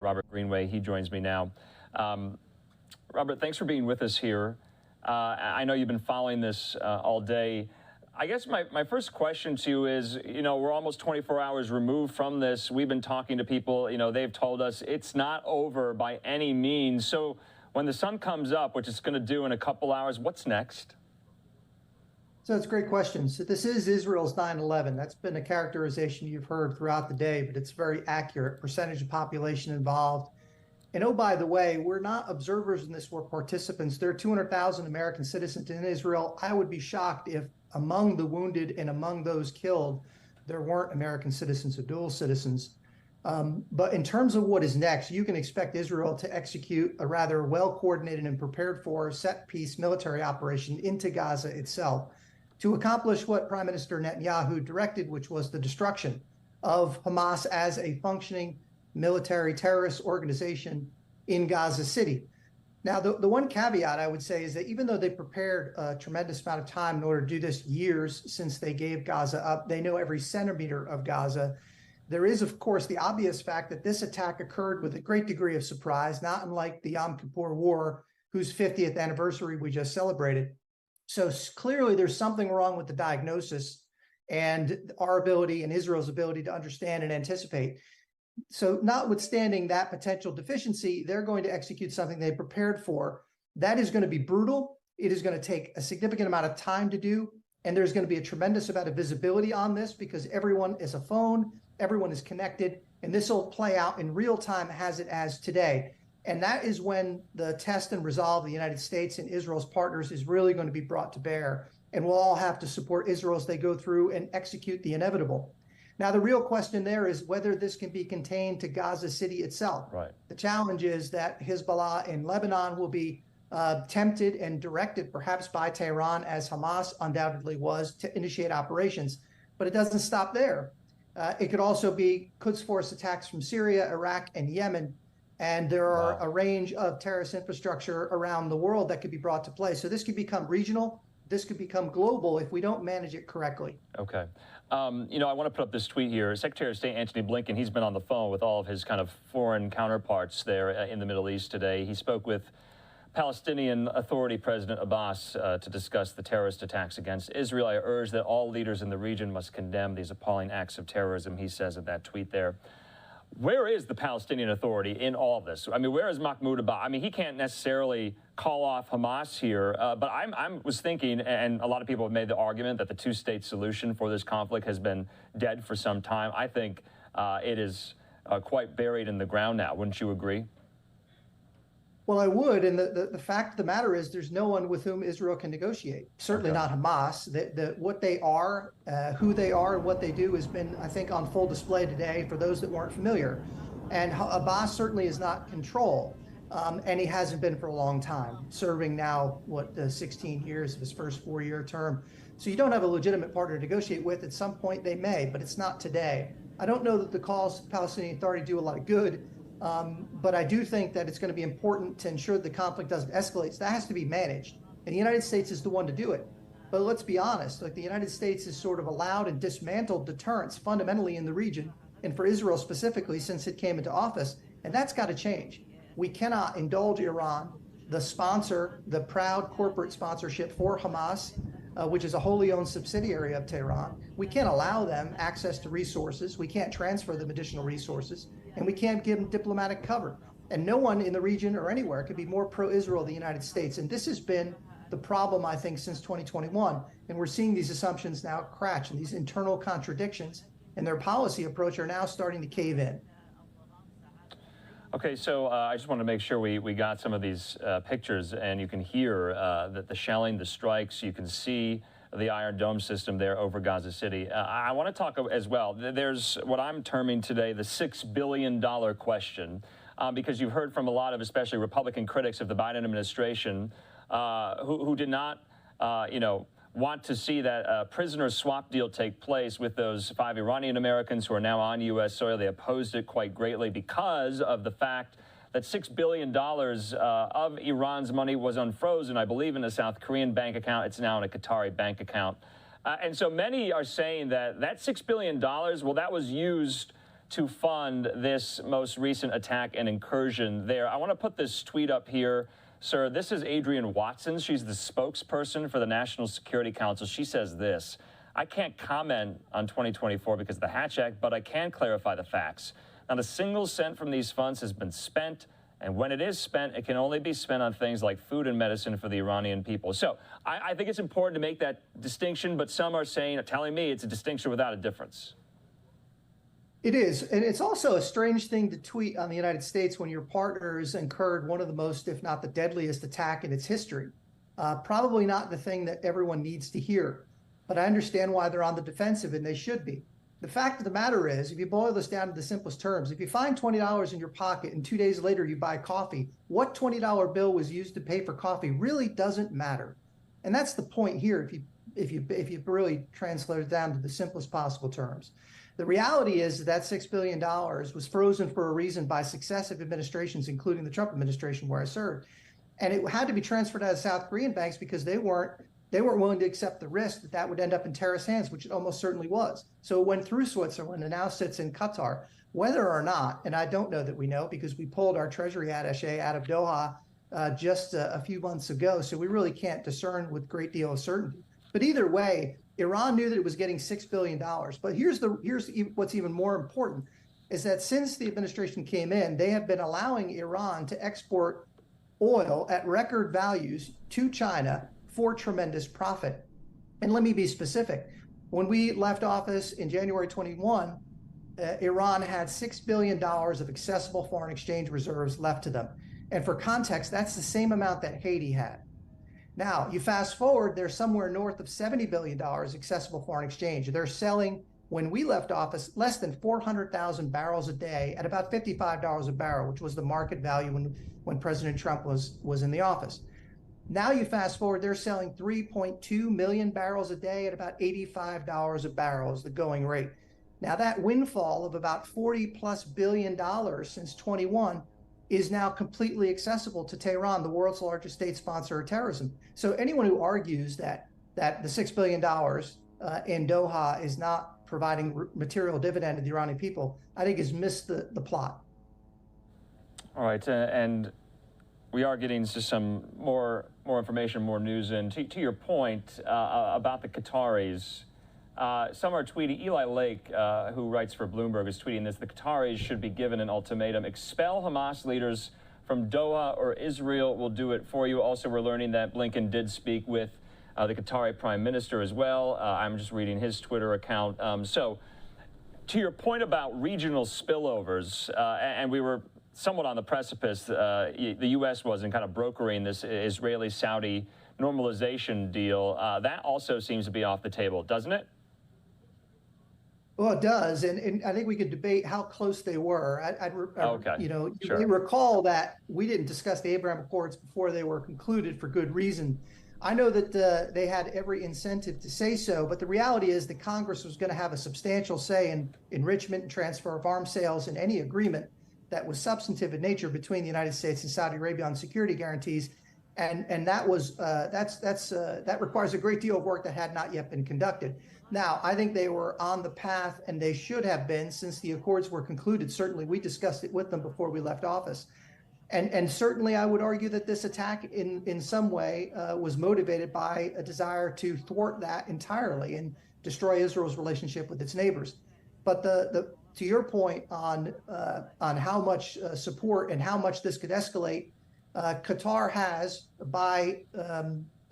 Robert Greenway. He joins me now. Robert, thanks for being with us here. I know you've been following this all day. I guess my first question to you is, we're almost 24 hours removed from this. We've been talking to people, they've told us it's not over by any means. So when the sun comes up, which it's going to do in a couple hours, what's next? So it's a great question. So this is Israel's 9/11. That's been a characterization you've heard throughout the day, but it's very accurate. Percentage of population involved. And oh, by the way, we're not observers in this, we're participants. There are 200,000 American citizens in Israel. I would be shocked if among the wounded and among those killed, there weren't American citizens or dual citizens. But in terms of what is next, you can expect Israel to execute a rather well-coordinated and prepared for set-piece military operation into Gaza itself to accomplish what Prime Minister Netanyahu directed, which was the destruction of Hamas as a functioning military terrorist organization in Gaza City. Now, the one caveat I would say is that even though they prepared a tremendous amount of time in order to do this, years since they gave Gaza up, they know every centimeter of Gaza. There is, of course, the obvious fact that this attack occurred with a great degree of surprise, not unlike the Yom Kippur War, whose 50th anniversary we just celebrated. So clearly there's something wrong with the diagnosis and our ability and Israel's ability to understand and anticipate. So notwithstanding that potential deficiency, they're going to execute something they prepared for. That is going to be brutal. It is going to take a significant amount of time to do. And there's going to be a tremendous amount of visibility on this because everyone is a phone, everyone is connected, and this will play out in real time as it has today. And that is when the test and resolve of the United States and Israel's partners is really going to be brought to bear. And we'll all have to support Israel as they go through and execute the inevitable. Now, the real question there is whether this can be contained to Gaza City itself. Right. The challenge is that Hezbollah in Lebanon will be tempted and directed perhaps by Tehran, as Hamas undoubtedly was, to initiate operations. But it doesn't stop there. It could also be Quds Force attacks from Syria, Iraq, and Yemen. And there are a range of terrorist infrastructure around the world that could be brought to play. So this could become regional. This could become global if we don't manage it correctly. Okay. I want to put up this tweet here. Secretary of State Antony Blinken, he's been on the phone with all of his kind of foreign counterparts there in the Middle East today. He spoke with Palestinian Authority President Abbas to discuss the terrorist attacks against Israel. I urge that all leaders in the region must condemn these appalling acts of terrorism, he says in that tweet there. Where is the Palestinian Authority in all of this? I mean, where is Mahmoud Abbas? I mean, he can't necessarily call off Hamas here, but I was thinking, and a lot of people have made the argument that the two-state solution for this conflict has been dead for some time. I think it is quite buried in the ground now. Wouldn't you agree? Well, I would, and the fact of the matter is there's no one with whom Israel can negotiate. Certainly not Hamas. What they are, who they are, and what they do has been, I think, on full display today for those that weren't familiar. And Abbas certainly is not control, and he hasn't been for a long time, serving now, 16 years of his first 4-year term. So you don't have a legitimate partner to negotiate with. At some point they may, but it's not today. I don't know that the calls to the Palestinian Authority do a lot of good. But I do think that it's going to be important to ensure the conflict doesn't escalate. So that has to be managed. And the United States is the one to do it. But let's be honest, the United States has sort of allowed and dismantled deterrence fundamentally in the region, and for Israel specifically since it came into office. And that's got to change. We cannot indulge Iran, the proud corporate sponsorship for Hamas, which is a wholly owned subsidiary of Tehran. We can't allow them access to resources. We can't transfer them additional resources. And we can't give them diplomatic cover. And no one in the region or anywhere could be more pro-Israel than the United States. And this has been the problem, I think, since 2021. And we're seeing these assumptions now crash, and these internal contradictions and their policy approach are now starting to cave in. Okay, so I just want to make sure we got some of these pictures, and you can hear the shelling, the strikes. You can see the Iron Dome system there over Gaza City. I want to talk as well. There's what I'm terming today the $6 billion question, because you've heard from a lot of especially Republican critics of the Biden administration who did not, want to see that prisoner swap deal take place with those 5 Iranian Americans who are now on U.S. soil. They opposed it quite greatly because of the fact that $6 billion of Iran's money was unfrozen, I believe, in a South Korean bank account. It's now in a Qatari bank account. And so many are saying that $6 billion, well, that was used to fund this most recent attack and incursion there. I want to put this tweet up here, sir. This is Adrienne Watson. She's the spokesperson for the National Security Council. She says this: I can't comment on 2024 because of the Hatch Act, but I can clarify the facts. Not a single cent from these funds has been spent, and when it is spent, it can only be spent on things like food and medicine for the Iranian people. So I think it's important to make that distinction, but some are telling me it's a distinction without a difference. It is, and it's also a strange thing to tweet on the United States when your partners incurred one of the most, if not the deadliest, attack in its history. Probably not the thing that everyone needs to hear, but I understand why they're on the defensive, and they should be. The fact of the matter is, if you boil this down to the simplest terms, if you find $20 in your pocket and 2 days later you buy coffee, what $20 bill was used to pay for coffee really doesn't matter. And that's the point here if you really translate it down to the simplest possible terms. The reality is that $6 billion was frozen for a reason by successive administrations, including the Trump administration where I served. And it had to be transferred out of South Korean banks because they weren't willing to accept the risk that would end up in terrorist hands, which it almost certainly was. So it went through Switzerland and now sits in Qatar. Whether or not, and I don't know that we know because we pulled our treasury attaché out of Doha just a few months ago, so we really can't discern with a great deal of certainty. But either way, Iran knew that it was getting $6 billion. But here's what's even more important, is that since the administration came in, they have been allowing Iran to export oil at record values to China for tremendous profit. And let me be specific. When we left office in January 21, Iran had $6 billion of accessible foreign exchange reserves left to them. And for context, that's the same amount that Haiti had. Now, you fast forward, they're somewhere north of $70 billion accessible foreign exchange. They're selling, when we left office, less than 400,000 barrels a day at about $55 a barrel, which was the market value when President Trump was in the office. Now you fast forward, they're selling 3.2 million barrels a day at about $85 a barrel is the going rate. Now that windfall of about $40+ billion since 21 is now completely accessible to Tehran, the world's largest state sponsor of terrorism. So anyone who argues that the $6 billion in Doha is not providing material dividend to the Iranian people, I think has missed the plot. All right, and we are getting to some more information, more news. And to your point about the Qataris, some are tweeting, Eli Lake, who writes for Bloomberg, is tweeting this: the Qataris should be given an ultimatum. Expel Hamas leaders from Doha or Israel will do it for you. Also, we're learning that Blinken did speak with the Qatari Prime Minister as well. I'm just reading his Twitter account. So to your point about regional spillovers, and we were somewhat on the precipice, the U.S. was in kind of brokering this Israeli-Saudi normalization deal. That also seems to be off the table, doesn't it? Well, it does, and I think we could debate how close they were. Okay. You Sure. may recall that we didn't discuss the Abraham Accords before they were concluded for good reason. I know that they had every incentive to say so, but the reality is that Congress was going to have a substantial say in enrichment and transfer of arms sales in any agreement that was substantive in nature between the United States and Saudi Arabia on security guarantees, and that was that requires a great deal of work that had not yet been conducted. Now, I think they were on the path, and they should have been since the accords were concluded. Certainly, we discussed it with them before we left office, and certainly I would argue that this attack in some way was motivated by a desire to thwart that entirely and destroy Israel's relationship with its neighbors. But to your point on how much support and how much this could escalate, Qatar has, by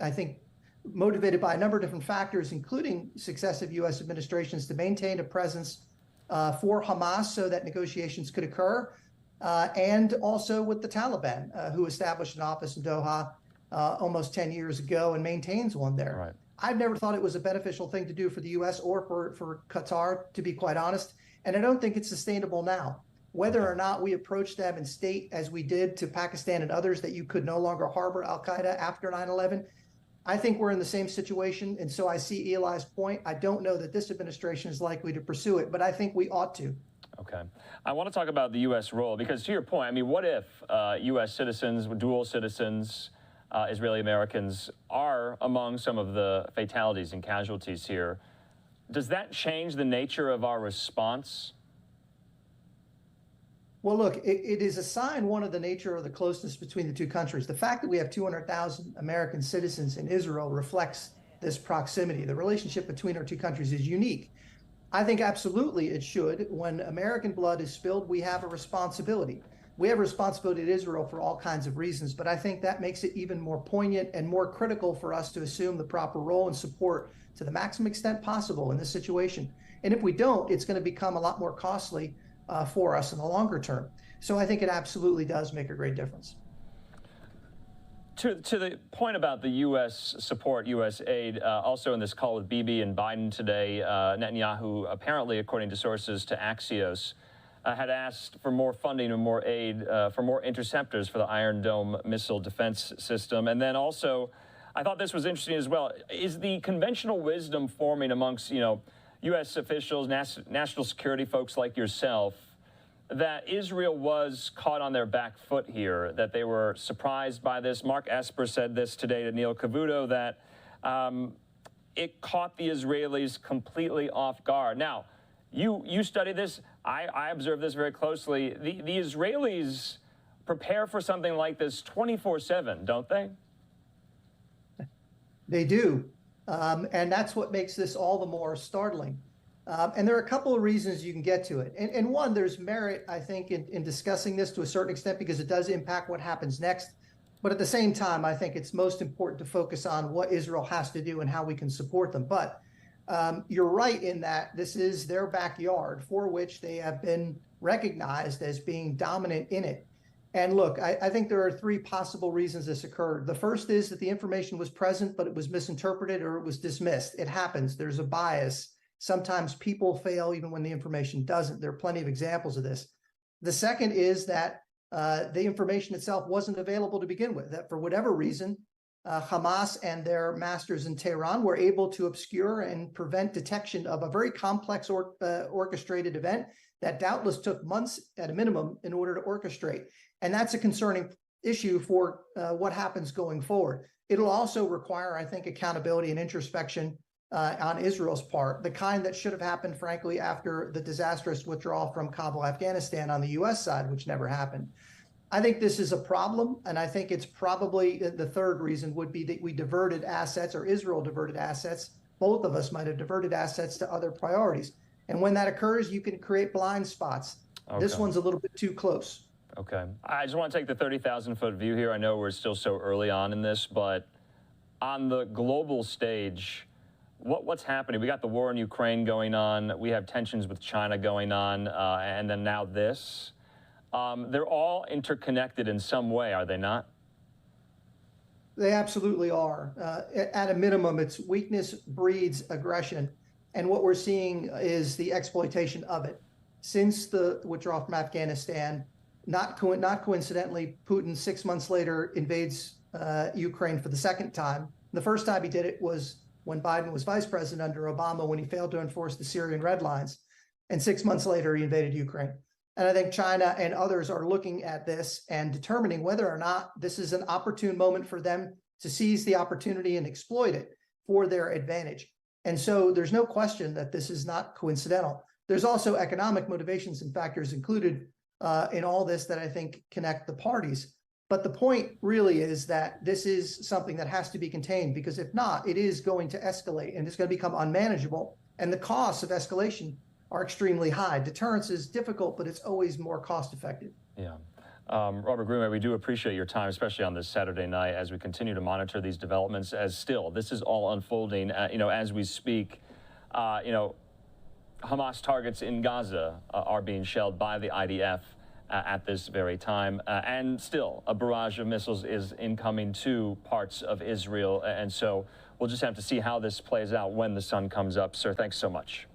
I think, motivated by a number of different factors, including successive U.S. administrations, to maintain a presence for Hamas so that negotiations could occur, and also with the Taliban, who established an office in Doha almost 10 years ago and maintains one there. Right. I've never thought it was a beneficial thing to do for the U.S. or for Qatar, to be quite honest, and I don't think it's sustainable now. Whether or not we approach them and state, as we did to Pakistan and others, that you could no longer harbor al-Qaeda after 9/11, I think we're in the same situation. And so I see Eli's point. I don't know that this administration is likely to pursue it, but I think we ought to. Okay. I want to talk about the U.S. role, because to your point, I mean, what if U.S. citizens, dual citizens, Israeli Americans are among some of the fatalities and casualties here? Does that change the nature of our response? Well, look, it is a sign, one, of the nature of the closeness between the two countries. The fact that we have 200,000 American citizens in Israel reflects this proximity. The relationship between our two countries is unique. I think absolutely it should. When American blood is spilled, we have a responsibility. We have a responsibility to Israel for all kinds of reasons, but I think that makes it even more poignant and more critical for us to assume the proper role and support to the maximum extent possible in this situation. And if we don't, it's going to become a lot more costly for us in the longer term. So I think it absolutely does make a great difference. To the point about the U.S. support, U.S. aid, also in this call with Bibi and Biden today, Netanyahu, apparently, according to sources to Axios, had asked for more funding and more aid for more interceptors for the Iron Dome missile defense system. And then also, I thought this was interesting as well, is the conventional wisdom forming amongst, U.S. officials, national security folks like yourself, that Israel was caught on their back foot here, that they were surprised by this. Mark Esper said this today to Neil Cavuto, that it caught the Israelis completely off guard. Now, you study this. I observe this very closely. The Israelis prepare for something like this 24/7, don't they? They do. And that's what makes this all the more startling. And there are a couple of reasons you can get to it. And one, there's merit, I think, in discussing this to a certain extent, because it does impact what happens next. But at the same time, I think it's most important to focus on what Israel has to do and how we can support them. But you're right in that this is their backyard, for which they have been recognized as being dominant in it. And look, I think there are three possible reasons this occurred. The first is that the information was present, but it was misinterpreted or it was dismissed. It happens. There's a bias. Sometimes people fail even when the information doesn't. There are plenty of examples of this. The second is that the information itself wasn't available to begin with, that for whatever reason, Hamas and their masters in Tehran were able to obscure and prevent detection of a very complex orchestrated event that doubtless took months at a minimum in order to orchestrate. And that's a concerning issue for what happens going forward. It'll also require, I think, accountability and introspection on Israel's part, the kind that should have happened, frankly, after the disastrous withdrawal from Kabul, Afghanistan on the U.S. side, which never happened. I think this is a problem, and I think it's probably the third reason would be that we diverted assets, or Israel diverted assets. Both of us might have diverted assets to other priorities. And when that occurs, you can create blind spots. Okay. This one's a little bit too close. Okay. I just want to take the 30,000-foot view here. I know we're still so early on in this, but on the global stage, what's happening? We got the war in Ukraine going on. We have tensions with China going on, and then now this. They're all interconnected in some way, are they not? They absolutely are. At a minimum, it's weakness breeds aggression. And what we're seeing is the exploitation of it. Since the withdrawal from Afghanistan, not coincidentally, Putin 6 months later invades Ukraine for the second time. The first time he did it was when Biden was vice president under Obama, when he failed to enforce the Syrian red lines. And 6 months later, he invaded Ukraine. And I think China and others are looking at this and determining whether or not this is an opportune moment for them to seize the opportunity and exploit it for their advantage. And so there's no question that this is not coincidental. There's also economic motivations and factors included in all this that I think connect the parties. But the point really is that this is something that has to be contained, because if not, it is going to escalate and it's going to become unmanageable. And the costs of escalation are extremely high. Deterrence is difficult, but it's always more cost effective. Yeah. Robert Greenway, we do appreciate your time, especially on this Saturday night, as we continue to monitor these developments, as still, this is all unfolding, as we speak. Hamas targets in Gaza are being shelled by the IDF at this very time. And still, a barrage of missiles is incoming to parts of Israel. And so we'll just have to see how this plays out when the sun comes up. Sir, thanks so much.